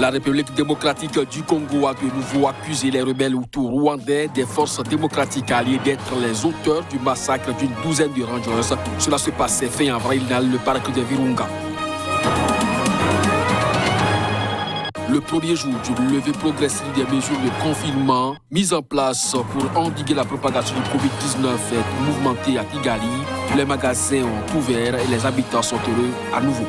La République démocratique du Congo a de nouveau accusé les rebelles hutus rwandais des forces démocratiques alliées d'être les auteurs du massacre d'une douzaine de rangers. Cela se passait fin avril dans le parc de Virunga. Le premier jour d'une levée progressive des mesures de confinement mises en place pour endiguer la propagation du Covid-19 est mouvementé à Kigali. Les magasins ont ouvert et les habitants sont heureux à nouveau.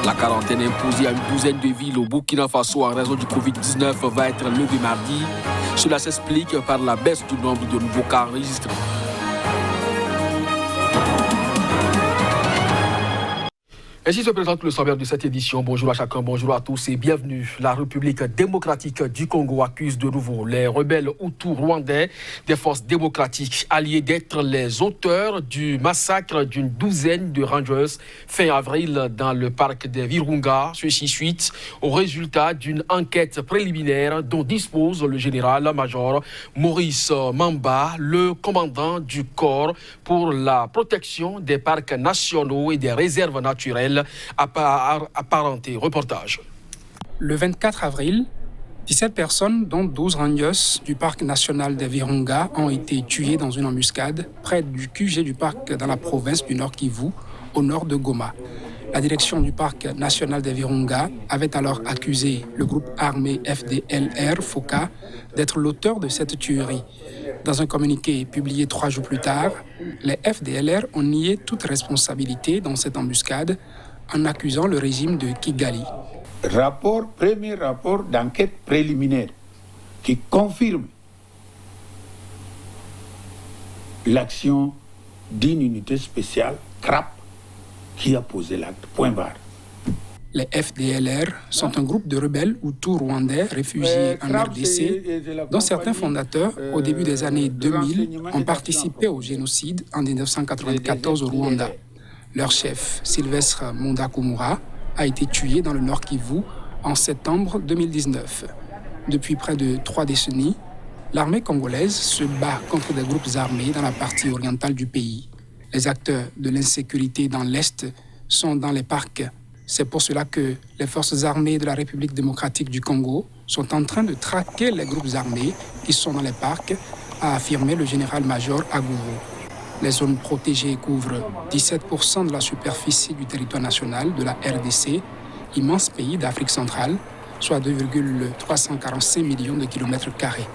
La quarantaine imposée à une douzaine de villes au Burkina Faso en raison du Covid-19 va être levée mardi. Cela s'explique par la baisse du nombre de nouveaux cas enregistrés. Ainsi se présente le sommaire de cette édition. Bonjour à chacun, bonjour à tous et bienvenue. La République démocratique du Congo accuse de nouveau les rebelles hutus rwandais des forces démocratiques alliées d'être les auteurs du massacre d'une douzaine de rangers fin avril dans le parc de Virunga. Ceci suite au résultat d'une enquête préliminaire dont dispose le général-major Maurice Mamba, le commandant du corps pour la protection des parcs nationaux et des réserves naturelles apparenté. Reportage. Le 24 avril, 17 personnes, dont 12 rangers du parc national de Virunga, ont été tuées dans une embuscade près du QG du parc dans la province du Nord Kivu, au nord de Goma. La direction du parc national de Virunga avait alors accusé le groupe armé FDLR FOCA d'être l'auteur de cette tuerie. Dans un communiqué publié 3 jours plus tard, les FDLR ont nié toute responsabilité dans cette embuscade en accusant le régime de Kigali. Premier rapport d'enquête préliminaire qui confirme l'action d'une unité spéciale, CRAP, qui a posé l'acte. Point barre. Les FDLR sont un groupe de rebelles hutus rwandais réfugiés en RDC, dont certains fondateurs, au début des années 2000, ont participé au génocide en 1994 au Rwanda. Leur chef, Sylvestre Mondakumura, a été tué dans le Nord Kivu en septembre 2019. Depuis près de 3 décennies, l'armée congolaise se bat contre des groupes armés dans la partie orientale du pays. Les acteurs de l'insécurité dans l'Est sont dans les parcs. C'est pour cela que les forces armées de la République démocratique du Congo sont en train de traquer les groupes armés qui sont dans les parcs, a affirmé le général-major Agouro. Les zones protégées couvrent 17% de la superficie du territoire national de la RDC, immense pays d'Afrique centrale, soit 2,345 millions de kilomètres carrés.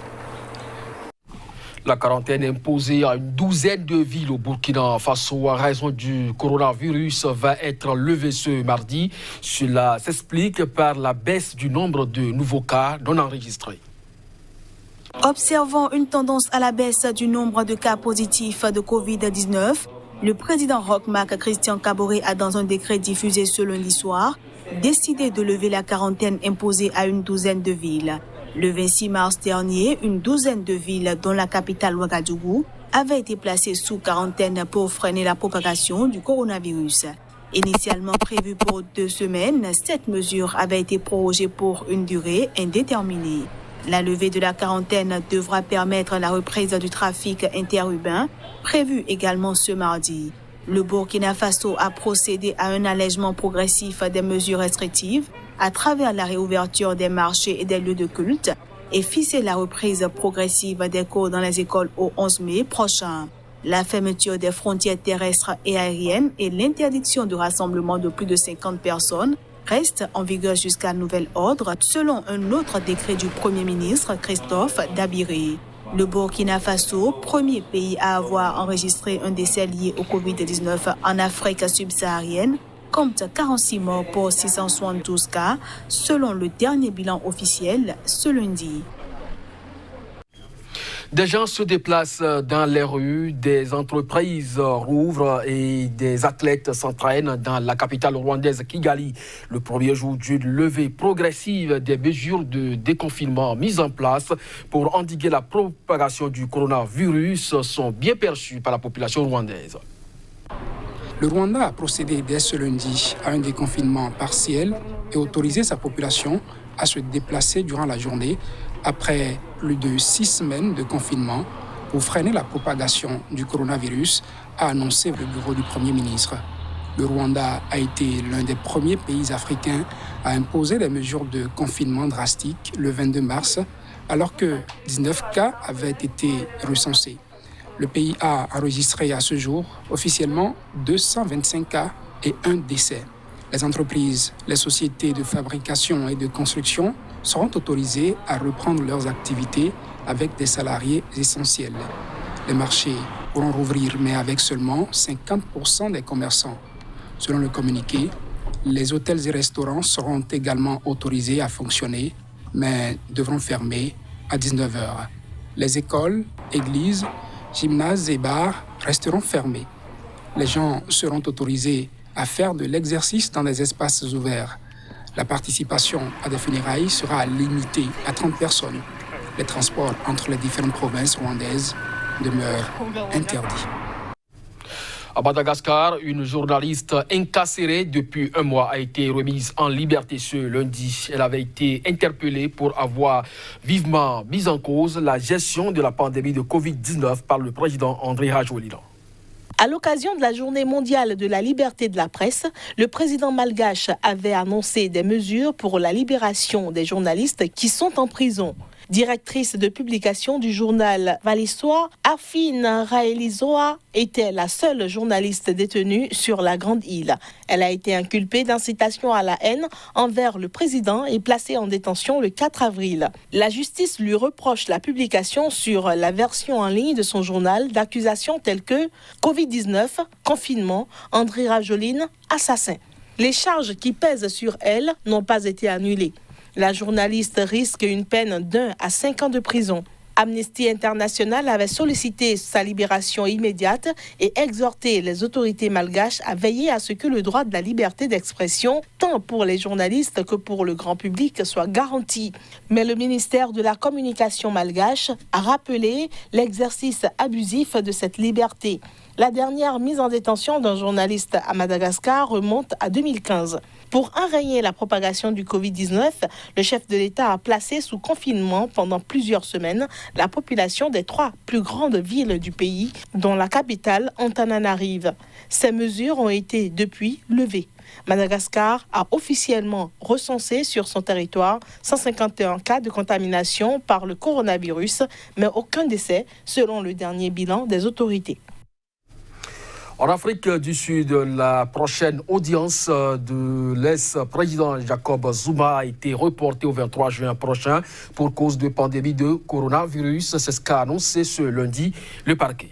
La quarantaine imposée à une douzaine de villes au Burkina Faso en raison du coronavirus va être levée ce mardi. Cela s'explique par la baisse du nombre de nouveaux cas non enregistrés. Observant une tendance à la baisse du nombre de cas positifs de Covid-19, le président Roch-Marc Christian Kaboré a, dans un décret diffusé ce lundi soir, décidé de lever la quarantaine imposée à une douzaine de villes. Le 26 mars dernier, une douzaine de villes, dont la capitale Ouagadougou, avaient été placées sous quarantaine pour freiner la propagation du coronavirus. Initialement prévue pour 2 semaines, cette mesure avait été prorogée pour une durée indéterminée. La levée de la quarantaine devra permettre la reprise du trafic interurbain, prévue également ce mardi. Le Burkina Faso a procédé à un allègement progressif des mesures restrictives à travers la réouverture des marchés et des lieux de culte et fixé la reprise progressive des cours dans les écoles au 11 mai prochain. La fermeture des frontières terrestres et aériennes et l'interdiction de rassemblement de plus de 50 personnes restent en vigueur jusqu'à nouvel ordre, selon un autre décret du Premier ministre Christophe Dabiré. Le Burkina Faso, premier pays à avoir enregistré un décès lié au Covid-19 en Afrique subsaharienne, compte 46 morts pour 672 cas, selon le dernier bilan officiel ce lundi. Des gens se déplacent dans les rues, des entreprises rouvrent et des athlètes s'entraînent dans la capitale rwandaise Kigali. Le premier jour d'une levée progressive des mesures de déconfinement mises en place pour endiguer la propagation du coronavirus sont bien perçus par la population rwandaise. Le Rwanda a procédé dès ce lundi à un déconfinement partiel et autorisé sa population à se déplacer durant la journée après plus de 6 semaines de confinement pour freiner la propagation du coronavirus, a annoncé le bureau du Premier ministre. Le Rwanda a été l'un des premiers pays africains à imposer des mesures de confinement drastiques le 22 mars, alors que 19 cas avaient été recensés. Le pays a enregistré à ce jour officiellement 225 cas et un décès. Les entreprises, les sociétés de fabrication et de construction seront autorisées à reprendre leurs activités avec des salariés essentiels. Les marchés pourront rouvrir, mais avec seulement 50% des commerçants. Selon le communiqué, les hôtels et restaurants seront également autorisés à fonctionner, mais devront fermer à 19h. Les écoles, églises, gymnases et bars resteront fermés. Les gens seront autorisés à faire de l'exercice dans des espaces ouverts. La participation à des funérailles sera limitée à 30 personnes. Les transports entre les différentes provinces rwandaises demeurent interdits. À Madagascar, une journaliste incarcérée depuis un mois a été remise en liberté ce lundi. Elle avait été interpellée pour avoir vivement mis en cause la gestion de la pandémie de Covid-19 par le président André Rajoelina. À l'occasion de la Journée mondiale de la liberté de la presse, le président malgache avait annoncé des mesures pour la libération des journalistes qui sont en prison. Directrice de publication du journal Valissoa, Afine Raelizoa était la seule journaliste détenue sur la Grande Île. Elle a été inculpée d'incitation à la haine envers le président et placée en détention le 4 avril. La justice lui reproche la publication sur la version en ligne de son journal d'accusations telles que Covid-19, confinement, André Rajoelina, assassin. Les charges qui pèsent sur elle n'ont pas été annulées. La journaliste risque une peine d'1 à 5 ans de prison. Amnesty International avait sollicité sa libération immédiate et exhorté les autorités malgaches à veiller à ce que le droit de la liberté d'expression, tant pour les journalistes que pour le grand public, soit garanti. Mais le ministère de la Communication malgache a rappelé l'exercice abusif de cette liberté. La dernière mise en détention d'un journaliste à Madagascar remonte à 2015. Pour enrayer la propagation du Covid-19, le chef de l'État a placé sous confinement pendant plusieurs semaines la population des 3 plus grandes villes du pays, dont la capitale Antananarive. Ces mesures ont été depuis levées. Madagascar a officiellement recensé sur son territoire 151 cas de contamination par le coronavirus, mais aucun décès selon le dernier bilan des autorités. En Afrique du Sud, la prochaine audience de l'ex-président Jacob Zuma a été reportée au 23 juin prochain pour cause de pandémie de coronavirus. C'est ce qu'a annoncé ce lundi le parquet.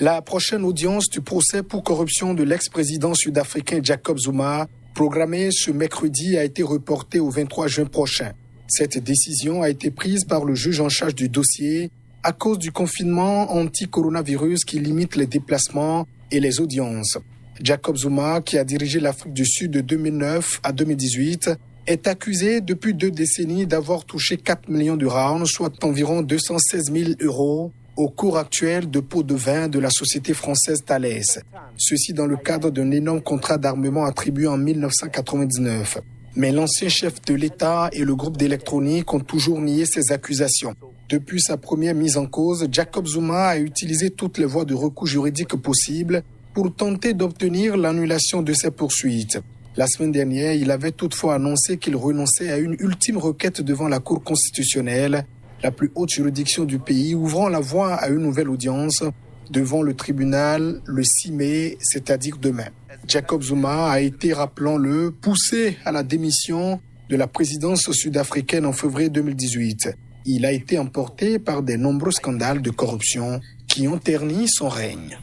La prochaine audience du procès pour corruption de l'ex-président sud-africain Jacob Zuma, programmée ce mercredi, a été reportée au 23 juin prochain. Cette décision a été prise par le juge en charge du dossier à cause du confinement anti-coronavirus qui limite les déplacements et les audiences. Jacob Zuma, qui a dirigé l'Afrique du Sud de 2009 à 2018, est accusé depuis 2 décennies d'avoir touché 4 millions de rands, soit environ 216 000 euros, au cours actuel de pots de vin de la société française Thales. Ceci dans le cadre d'un énorme contrat d'armement attribué en 1999. Mais l'ancien chef de l'État et le groupe d'électronique ont toujours nié ces accusations. Depuis sa première mise en cause, Jacob Zuma a utilisé toutes les voies de recours juridiques possibles pour tenter d'obtenir l'annulation de ses poursuites. La semaine dernière, il avait toutefois annoncé qu'il renonçait à une ultime requête devant la Cour constitutionnelle, la plus haute juridiction du pays, ouvrant la voie à une nouvelle audience devant le tribunal le 6 mai, c'est-à-dire demain. Jacob Zuma a été, rappelons-le, poussé à la démission de la présidence sud-africaine en février 2018. Il a été emporté par de nombreux scandales de corruption qui ont terni son règne.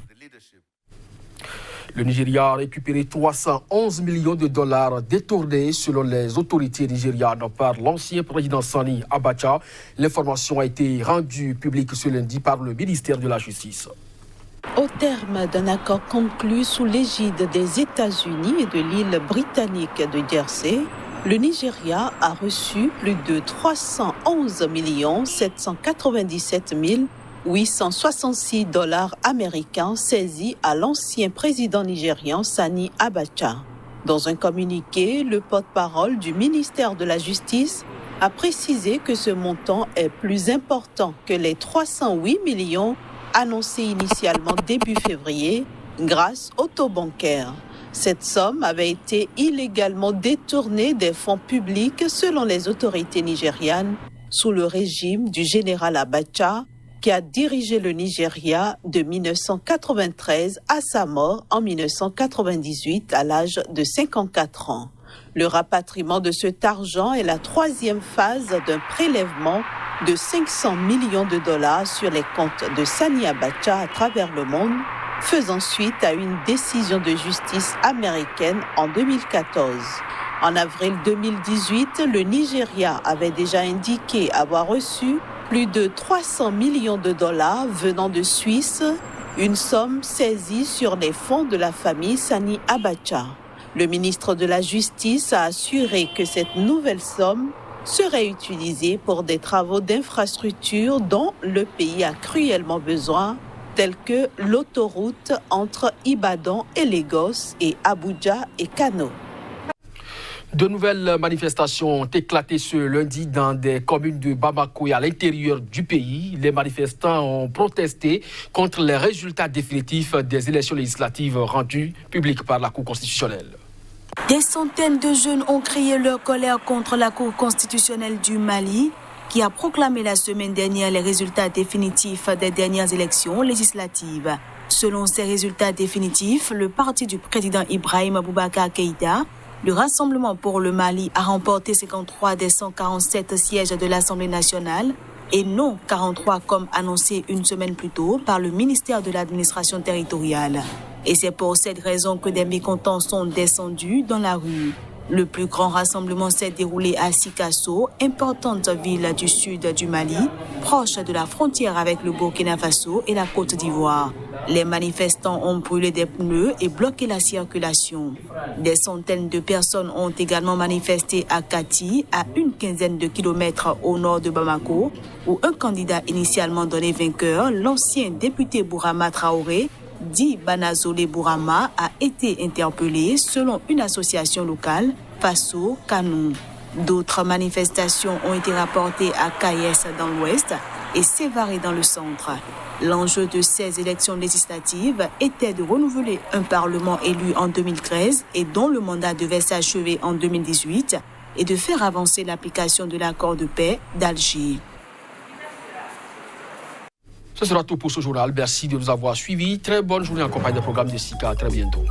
Le Nigeria a récupéré 311 millions de dollars détournés selon les autorités nigérianes par l'ancien président Sani Abacha. L'information a été rendue publique ce lundi par le ministère de la Justice. Au terme d'un accord conclu sous l'égide des États-Unis et de l'île britannique de Jersey, le Nigeria a reçu plus de 311 797 866 dollars américains saisis à l'ancien président nigérian Sani Abacha. Dans un communiqué, le porte-parole du ministère de la Justice a précisé que ce montant est plus important que les 308 millions annoncés initialement début février grâce au taux bancaire. Cette somme avait été illégalement détournée des fonds publics selon les autorités nigérianes sous le régime du général Abacha, qui a dirigé le Nigeria de 1993 à sa mort en 1998 à l'âge de 54 ans. Le rapatriement de cet argent est la troisième phase d'un prélèvement de 500 millions de dollars sur les comptes de Sani Abacha à travers le monde, faisant suite à une décision de justice américaine en 2014. En avril 2018, le Nigeria avait déjà indiqué avoir reçu plus de 300 millions de dollars venant de Suisse, une somme saisie sur les fonds de la famille Sani Abacha. Le ministre de la Justice a assuré que cette nouvelle somme serait utilisée pour des travaux d'infrastructure dont le pays a cruellement besoin, tels que l'autoroute entre Ibadan et Lagos et Abuja et Kano. De nouvelles manifestations ont éclaté ce lundi dans des communes de Bamako et à l'intérieur du pays. Les manifestants ont protesté contre les résultats définitifs des élections législatives rendues publiques par la Cour constitutionnelle. Des centaines de jeunes ont crié leur colère contre la Cour constitutionnelle du Mali, qui a proclamé la semaine dernière les résultats définitifs des dernières élections législatives. Selon ces résultats définitifs, le parti du président Ibrahim Boubacar Keïta, le Rassemblement pour le Mali, a remporté 53 des 147 sièges de l'Assemblée nationale et non 43 comme annoncé une semaine plus tôt par le ministère de l'administration territoriale. Et c'est pour cette raison que des mécontents sont descendus dans la rue. Le plus grand rassemblement s'est déroulé à Sikasso, importante ville du sud du Mali, proche de la frontière avec le Burkina Faso et la Côte d'Ivoire. Les manifestants ont brûlé des pneus et bloqué la circulation. Des centaines de personnes ont également manifesté à Kati, à une quinzaine de kilomètres au nord de Bamako, où un candidat initialement donné vainqueur, l'ancien député Bourama Traoré, dit Banazolé Bourama, a été interpellé selon une association locale, Faso Kanou. D'autres manifestations ont été rapportées à Kayes dans l'ouest et Sévaré dans le centre. L'enjeu de ces élections législatives était de renouveler un parlement élu en 2013 et dont le mandat devait s'achever en 2018 et de faire avancer l'application de l'accord de paix d'Alger. Ce sera tout pour ce journal. Merci de nous avoir suivis. Très bonne journée en compagnie des programmes de SICA. À très bientôt.